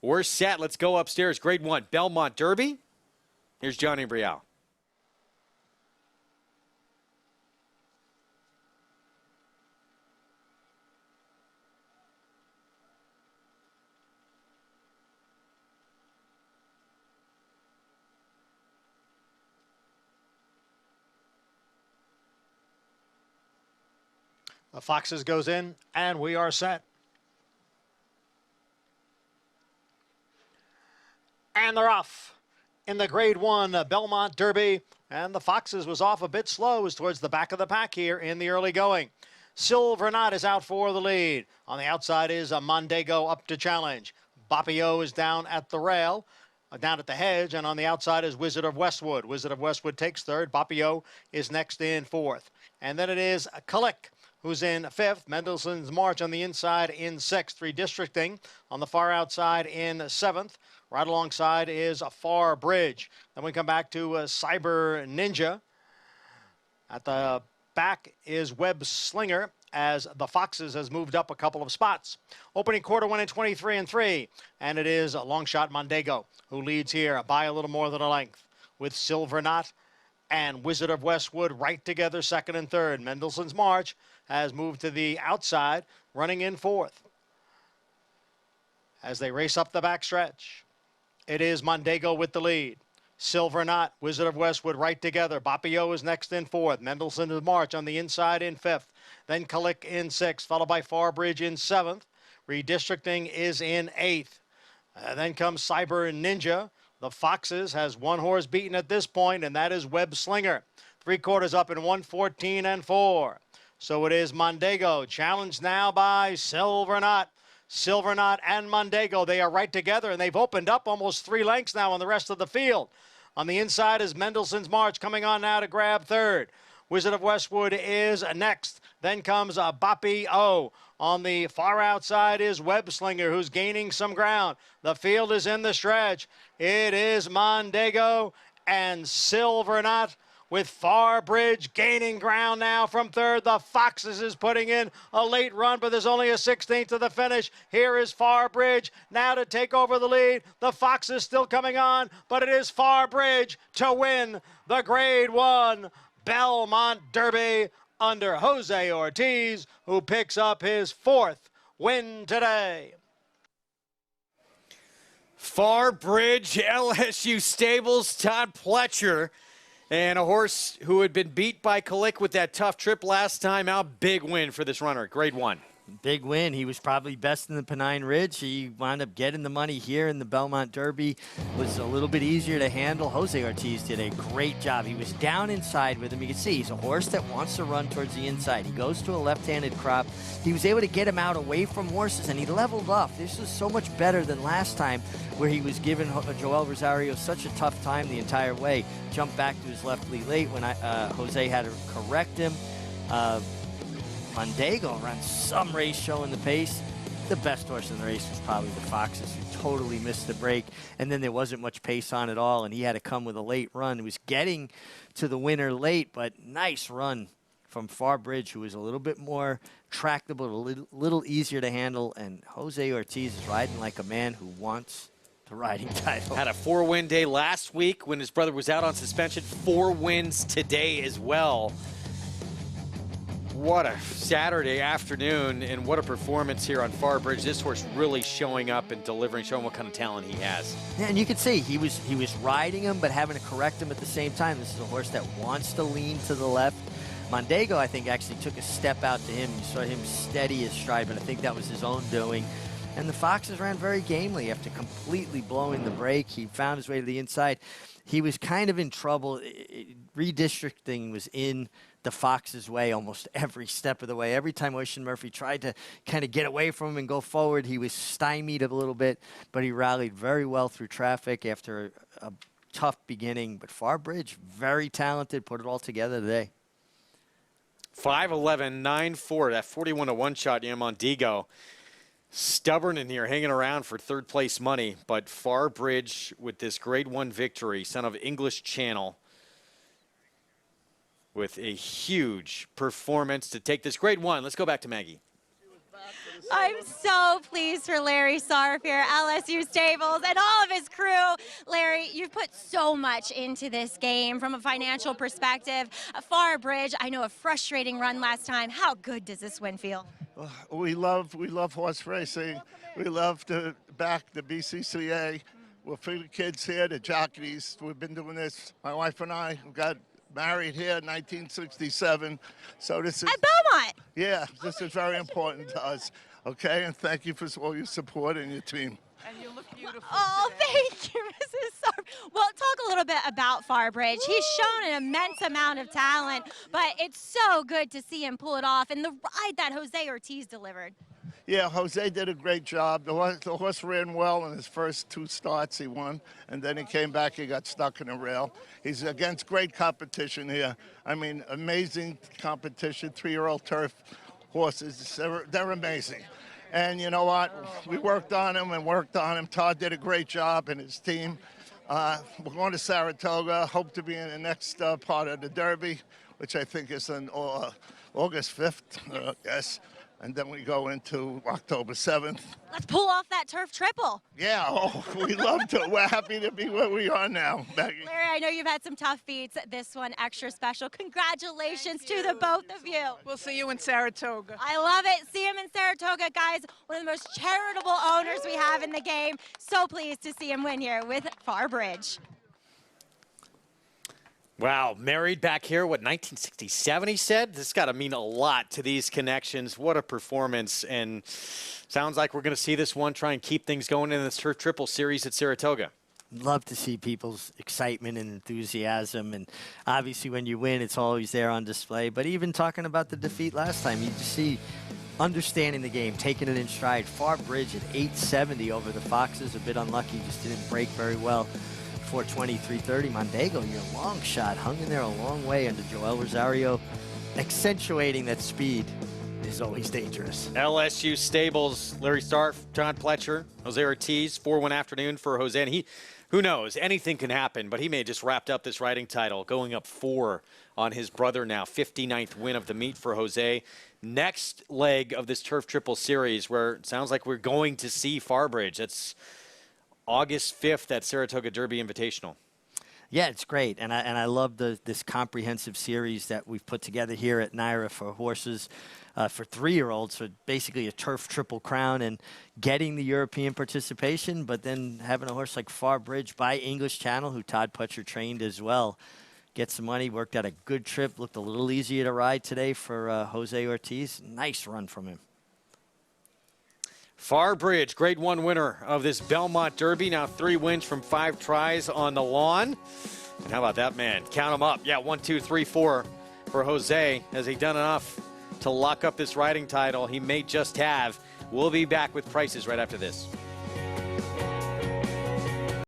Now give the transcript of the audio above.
We're set. Let's go upstairs. Grade 1, Belmont Derby. Here's Johnny Brielle. The Foxes goes in, and we are set. And they're off in the Grade 1 Belmont Derby. And the Foxes was off a bit slow, was towards the back of the pack here in the early going. Silver Knot is out for the lead. On the outside is Mondego up to challenge. Bapio is down at the rail, down at the hedge, and on the outside is Wizard of Westwood. Wizard of Westwood takes third. Bapio is next in fourth. And then it is Kalik, who's in fifth. Mendelssohn's March on the inside in sixth. Redistricting on the far outside in seventh. Right alongside is a Far Bridge. Then we come back to Cyber Ninja. At the back is Web Slinger as the Foxes has moved up a couple of spots. Opening quarter went in 23-3, and it is a long shot Mondego who leads here by a little more than a length with Silver Knot and Wizard of Westwood right together second and third. Mendelssohn's March has moved to the outside, running in fourth. As they race up the backstretch, it is Mondego with the lead. Silver Knot, Wizard of Westwood right together. Bapio is next in fourth. Mendelssohn's March on the inside in fifth. Then Kalik in sixth, followed by Farbridge in seventh. Redistricting is in eighth. Then comes Cyber Ninja. The Foxes has one horse beaten at this point, and that is Web Slinger. 3/4 up in 1:14 4. So it is Mondego, challenged now by Silver Knot. Silver Knot and Mondego, they are right together, and they've opened up almost 3 lengths now on the rest of the field. On the inside is Mendelssohn's March coming on now to grab third. Wizard of Westwood is next. Then comes Bapio. On the far outside is Web Slinger, who's gaining some ground. The field is in the stretch. It is Mondego and Silver Knot, with Farbridge gaining ground now from third. The Foxes is putting in a late run, but there's only a 16th to the finish. Here is Farbridge now to take over the lead. The Foxes still coming on, but it is Farbridge to win the Grade 1 Belmont Derby under Jose Ortiz, who picks up his 4th win today. Farbridge, LSU Stables, Todd Pletcher. And a horse who had been beat by Kalik with that tough trip last time out. Big win for this runner, Grade 1. Big win. He was probably best in the Pennine Ridge. He wound up getting the money here in the Belmont Derby. Was a little bit easier to handle. Jose Ortiz did a great job. He was down inside with him. You can see he's a horse that wants to run towards the inside. He goes to a left-handed crop. He was able to get him out away from horses, and he leveled off. This was so much better than last time, where he was giving Joel Rosario such a tough time the entire way. Jumped back to his left late when Jose had to correct him. Mondego runs some race showing the pace. The best horse in the race was probably the Foxes, who totally missed the break. And then there wasn't much pace on at all, and he had to come with a late run. He was getting to the winner late, but nice run from Farbridge, who was a little bit more tractable, a little easier to handle. And Jose Ortiz is riding like a man who wants the riding title. Had a 4-win day last week when his brother was out on suspension. 4 wins today as well. What a Saturday afternoon, and what a performance here on Farbridge. This horse really showing up and delivering, showing what kind of talent he has. Yeah, and you could see he was riding him, but having to correct him at the same time. This is a horse that wants to lean to the left. Mondego, I think, actually took a step out to him. You saw him steady his stride, but I think that was his own doing. And the Foxes ran very gamely after completely blowing the break. He found his way to the inside. He was kind of in trouble. Redistricting was in the Fox's way almost every step of the way. Every time Ocean Murphy tried to kind of get away from him and go forward, he was stymied a little bit, but he rallied very well through traffic after a tough beginning. But Farbridge, very talented, put it all together today. 5'11", 9'4", that 41-1 shot, Mondego. Stubborn in here, hanging around for third-place money, but Farbridge with this Grade 1 victory, son of English Channel, with a huge performance to take this Grade 1. Let's go back to Maggie. She was back I'm so pleased for Larry Sarf here, LSU Stables, and all of his crew. Larry, you've put so much into this game from a financial perspective. Far Bridge, I know a frustrating run last time. How good does this win feel? We love horse racing. We love to back the BCCA. We're for the kids here, the jockeys. We've been doing this. My wife and I got married here in 1967. So this is At Belmont. Yeah, this is very important to us. Okay, and thank you for all your support and your team. And you look beautiful Oh, today. thank you, Mrs. Sarf. Well, talk a little bit about Far Bridge. He's shown an immense amount of talent, but it's so good to see him pull it off. And the ride that Jose Ortiz delivered. Yeah, Jose did a great job. The horse ran well in his first 2 starts. He won, and then he came back. He got stuck in a rail. He's against great competition here. I mean, amazing competition. 3-year-old turf horses. They're amazing. And you know what? We worked on him and worked on him. Todd did a great job and his team. We're going to Saratoga. Hope to be in the next part of the Derby, which I think is on August 5th, yes. And then we go into October 7th. Let's pull off that turf triple. Yeah, we love to. We're happy to be where we are now, Maggie. Larry, I know you've had some tough beats. This one extra special. Congratulations to the both of you. We'll see you in Saratoga. I love it. See him in Saratoga, guys. One of the most charitable owners we have in the game. So pleased to see him win here with Far Bridge. Wow, married back here, what, 1967 he said? This got to mean a lot to these connections. What a performance. And sounds like we're going to see this one try and keep things going in this Turf Triple Series at Saratoga. Love to see people's excitement and enthusiasm. And obviously when you win, it's always there on display. But even talking about the defeat last time, you just see understanding the game, taking it in stride. Far Bridge at 870 over the Foxes, a bit unlucky, just didn't break very well. 420, 330. Mondego, your long shot, hung in there a long way under Joel Rosario, accentuating that speed is always dangerous. LSU Stables, Larry Sarf, Todd Pletcher, Jose Ortiz, 4-1 afternoon for Jose. And who knows, anything can happen, but he may have just wrapped up this riding title, going up 4 on his brother now. 59th win of the meet for Jose. Next leg of this Turf Triple Series, where it sounds like we're going to see Far Bridge. That's August 5th at Saratoga Derby Invitational. Yeah, it's great, and I love this comprehensive series that we've put together here at NYRA for horses, for 3-year-olds, so basically a turf triple crown and getting the European participation, but then having a horse like Far Bridge by English Channel, who Todd Pletcher trained as well, get some money, worked out a good trip, looked a little easier to ride today for Jose Ortiz. Nice run from him. Far Bridge, Grade 1 winner of this Belmont Derby. Now 3 wins from 5 tries on the lawn. And how about that man? Count them up. Yeah, 1, 2, 3, 4 for Jose. Has he done enough to lock up this riding title? He may just have. We'll be back with prices right after this.